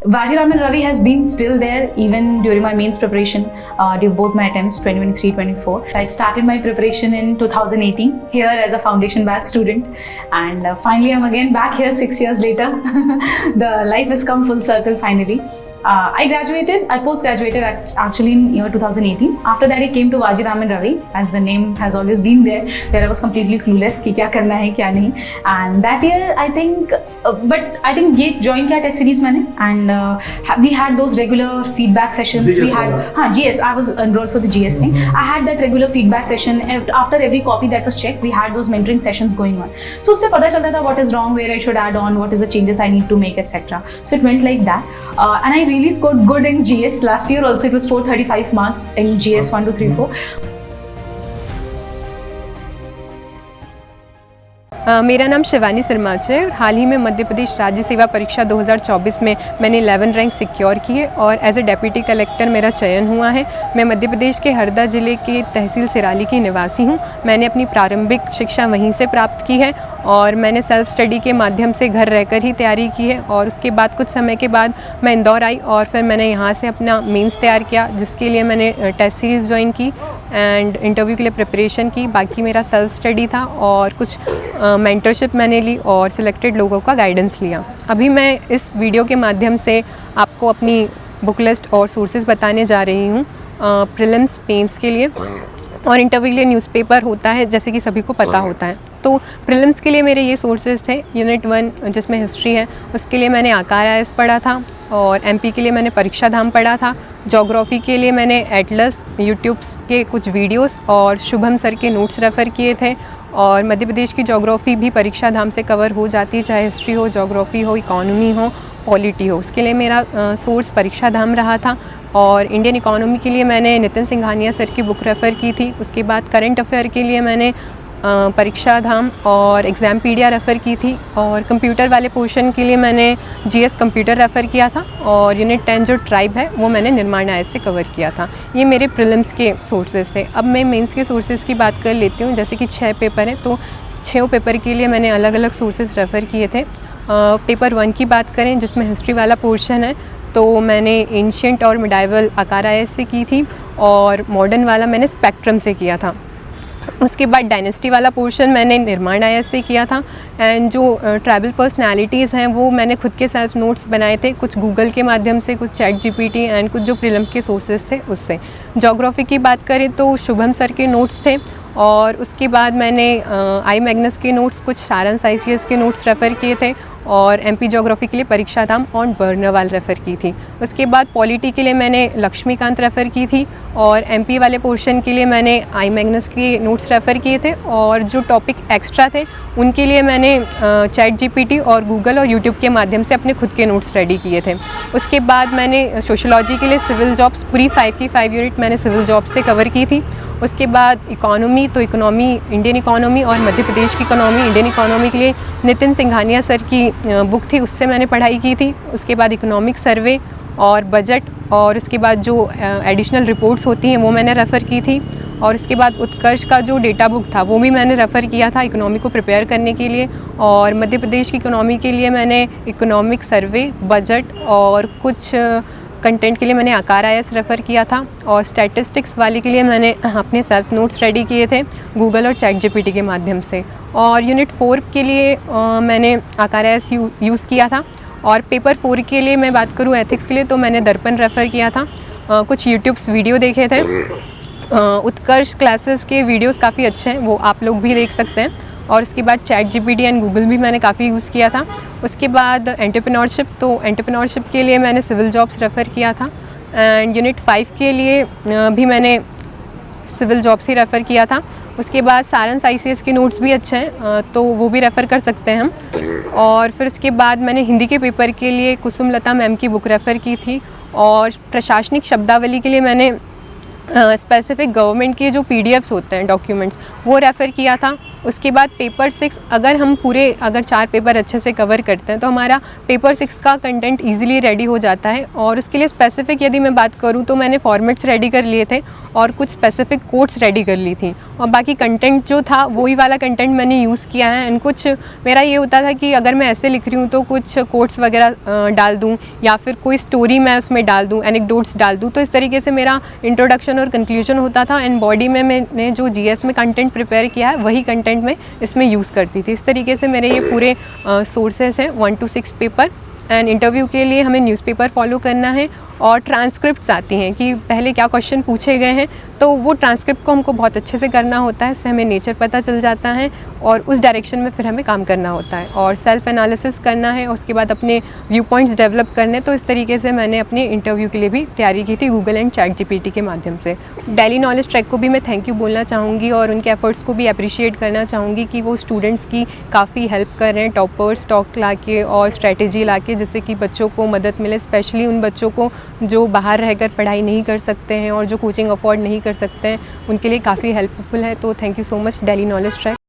Vajiraman Ravi has been still there even during my mains preparation, during both my attempts 2023-24. I started my preparation in 2018 here as a foundation batch student, and finally I'm again back here 6 years later. The life has come full circle finally. I post-graduated actually in year 2018. After that I came to Vajiraman Ravi, as the name has always been there, where I was completely clueless कि क्या करना है क्या नहीं. And that year I think ये join किया test series मैंने, and we had those regular feedback sessions. GS we had GS. I was enrolled for the GS thing. I had that regular feedback session after every copy that was checked. We had those mentoring sessions going on. So उससे पता चलता था what is wrong, where I should add on, what is the changes I need to make, etc. So it went like that, and I really scored good in GS. Last year also it was 435 marks in GS 1, 2, 3, 4. मेरा नाम शिवानी शर्माच है और हाल ही में मध्य प्रदेश राज्य सेवा परीक्षा 2024 में मैंने 11 रैंक सिक्योर की है और एज ए डेप्यूटी कलेक्टर मेरा चयन हुआ है। मैं मध्य प्रदेश के हरदा ज़िले के तहसील सिराली की निवासी हूँ। मैंने अपनी प्रारंभिक शिक्षा वहीं से प्राप्त की है और मैंने सेल्फ स्टडी के माध्यम से घर रहकर ही तैयारी की है, और उसके बाद कुछ समय के बाद मैं इंदौर आई और फिर मैंने यहाँ से अपना मेंस तैयार किया, जिसके लिए मैंने टेस्ट सीरीज़ ज्वाइन की एंड इंटरव्यू के लिए प्रिपरेशन की। बाकी मेरा सेल्फ स्टडी था और कुछ मेंटरशिप मैंने ली और सिलेक्टेड लोगों का गाइडेंस लिया। अभी मैं इस वीडियो के माध्यम से आपको अपनी बुक लिस्ट और सोर्सेज बताने जा रही हूँ प्रीलिम्स मेंस के लिए, और इंटरव्यू के लिए न्यूज़पेपर होता है जैसे कि सभी को पता होता है। तो प्रीलिम्स के लिए मेरे ये सोर्सेज थे। यूनिट 1 जिसमें हिस्ट्री है उसके लिए मैंने आकार आईएएस पढ़ा था, और एमपी के लिए मैंने परीक्षा धाम पढ़ा था। ज्योग्राफी के लिए मैंने एटलस, यूट्यूब के कुछ वीडियोस और शुभम सर के नोट्स रेफ़र किए थे। और मध्य प्रदेश की ज्योग्राफी भी परीक्षा धाम से कवर हो जाती है, चाहे हिस्ट्री हो, ज्योग्राफी हो, इकोनॉमी हो, पॉलिटी हो। उसके लिए मेरा सोर्स परीक्षा धाम रहा था। और इंडियन इकोनॉमी के लिए मैंने नितिन सिंघानिया सर की बुक रेफ़र की थी। उसके बाद करंट अफेयर के लिए मैंने परीक्षा धाम और एग्ज़ामपीडिया रेफ़र की थी। और कंप्यूटर वाले पोर्शन के लिए मैंने जीएस कंप्यूटर रेफ़र किया था, और यूनिट 10 जो ट्राइब है वो मैंने निर्माण आईएएस से कवर किया था। ये मेरे प्रीलिम्स के सोर्सेज थे। अब मैं मेंस के सोर्सेज की बात कर लेती हूँ। जैसे कि 6 पेपर हैं, तो 6 पेपर के लिए मैंने अलग अलग सोर्सेज रेफ़र किए थे। पेपर 1 की बात करें जिसमें हिस्ट्री वाला पोर्शन है, तो मैंने एंशिएंट और मिडाइवल आकार आईएएस से की थी, और मॉडर्न वाला मैंने स्पेक्ट्रम से किया था। उसके बाद डायनेस्टी वाला पोर्शन मैंने निर्माण आईएएस से किया था। एंड जो ट्राइबल पर्सनालिटीज़ हैं वो मैंने खुद के सेल्फ नोट्स बनाए थे, कुछ गूगल के माध्यम से, कुछ चैट जीपीटी एंड कुछ जो प्रीलिम के सोर्सेज थे उससे। ज्योग्राफी की बात करें तो शुभम सर के नोट्स थे, और उसके बाद मैंने आई मैग्नस के नोट्स, कुछ सारांश आईसीएस के नोट्स रेफ़र किए थे, और एमपी ज्योग्राफी के लिए परीक्षा धाम और बर्नवाल रेफ़र की थी। उसके बाद पॉलिटी के लिए मैंने लक्ष्मीकांत रेफ़र की थी, और एमपी वाले पोर्शन के लिए मैंने आई मैग्नस के नोट्स रेफ़र किए थे। और जो टॉपिक एक्स्ट्रा थे उनके लिए मैंने चैट जीपीटी और गूगल और यूट्यूब के माध्यम से अपने खुद के नोट्स रेडी किए थे। उसके बाद मैंने सोशोलॉजी के लिए सिविल जॉब्स पूरी 5 की 5 यूनिट मैंने सिविल जॉब से कवर की थी। उसके बाद इकोनॉमी, तो इकोनॉमी इंडियन इकोनॉमी और मध्य प्रदेश की इकोनॉमी, इंडियन इकोनॉमी के लिए नितिन सिंघानिया सर की बुक थी, उससे मैंने पढ़ाई की थी। उसके बाद इकोनॉमिक सर्वे और बजट, और उसके बाद जो एडिशनल रिपोर्ट्स होती हैं वो मैंने रेफ़र की थी। और उसके बाद उत्कर्ष का जो डेटा बुक था वो भी मैंने रेफ़र किया था इकोनॉमी को प्रिपेयर करने के लिए। और मध्य प्रदेश की इकोनॉमी के लिए मैंने इकोनॉमिक सर्वे, बजट और कुछ कंटेंट के लिए मैंने आकार आईएएस रेफ़र किया था। और स्टैटिस्टिक्स वाले के लिए मैंने अपने सेल्फ नोट्स रेडी किए थे गूगल और चैट जीपीटी के माध्यम से। और यूनिट 4 के लिए मैंने आकार आईएएस यूज़ किया था। और पेपर 4 के लिए मैं बात करूँ एथिक्स के लिए, तो मैंने दर्पण रेफ़र किया था। कुछ यूट्यूब्स वीडियो देखे थे। उत्कर्ष क्लासेस के वीडियोस काफ़ी अच्छे हैं, वो आप लोग भी देख सकते हैं। और उसके बाद चैट जीपीटी एंड गूगल भी मैंने काफ़ी यूज़ किया था। उसके बाद एंटरप्रेन्योरशिप, तो एंटरप्रेन्योरशिप के लिए मैंने सिविल जॉब्स रेफ़र किया था। एंड यूनिट 5 के लिए भी मैंने सिविल जॉब्स ही रेफ़र किया था। उसके बाद सारांश आईसीएस के नोट्स भी अच्छे हैं, तो वो भी रेफ़र कर सकते हैं हम। और फिर उसके बाद मैंने हिंदी के पेपर के लिए कुसुम लता मैम की बुक रेफ़र की थी। और प्रशासनिक शब्दावली के लिए मैंने स्पेसिफिक गवर्नमेंट के जो पीडीएफ्स होते हैं डॉक्यूमेंट्स वो रेफ़र किया था। उसके बाद पेपर 6, अगर हम अगर 4 पेपर अच्छे से कवर करते हैं तो हमारा पेपर 6 का कंटेंट इजीली रेडी हो जाता है। और उसके लिए स्पेसिफिक यदि मैं बात करूं तो मैंने फॉर्मेट्स रेडी कर लिए थे और कुछ स्पेसिफिक कोट्स रेडी कर ली थी। और बाकी कंटेंट जो था वही वाला कंटेंट मैंने यूज़ किया है। एंड कुछ मेरा ये होता था कि अगर मैं ऐसे लिख रही हूँ तो कुछ कोट्स वगैरह डाल दूँ या फिर कोई स्टोरी मैं उसमें डाल दूँ, एनेक्डोट्स डाल दूँ। तो इस तरीके से मेरा इंट्रोडक्शन और कंक्लूजन होता था। एंड बॉडी में मैंने जो जीएस में कंटेंट प्रिपेयर किया है वही कंटेंट मैं इसमें यूज़ करती थी। इस तरीके से मेरे ये पूरे सोर्सेस हैं 1 to 6 पेपर। एंड इंटरव्यू के लिए हमें न्यूज़पेपर फॉलो करना है और ट्रांसक्रिप्ट्स आती हैं कि पहले क्या क्वेश्चन पूछे गए हैं, तो वो ट्रांसक्रिप्ट को हमको बहुत अच्छे से करना होता है। इससे हमें नेचर पता चल जाता है और उस डायरेक्शन में फिर हमें काम करना होता है और सेल्फ एनालिसिस करना है। उसके बाद अपने व्यू पॉइंट्स डेवलप करने। तो इस तरीके से मैंने अपने इंटरव्यू के लिए भी तैयारी की थी गूगल एंड ChatGPT के माध्यम से। डेली नॉलेज ट्रैक को भी मैं थैंक यू बोलना चाहूँगी और उनके एफर्ट्स को भी अप्रिशिएट करना चाहूँगी कि वो स्टूडेंट्स की काफ़ी हेल्प कर रहे हैं टॉपर्स टॉक ला के और स्ट्रैटेजी ला के, जिससे कि बच्चों को मदद मिले, स्पेशली उन बच्चों को जो बाहर रहकर पढ़ाई नहीं कर सकते हैं और जो कोचिंग अफोर्ड नहीं कर सकते हैं, उनके लिए काफ़ी हेल्पफुल है। तो thank you so much daily knowledge track.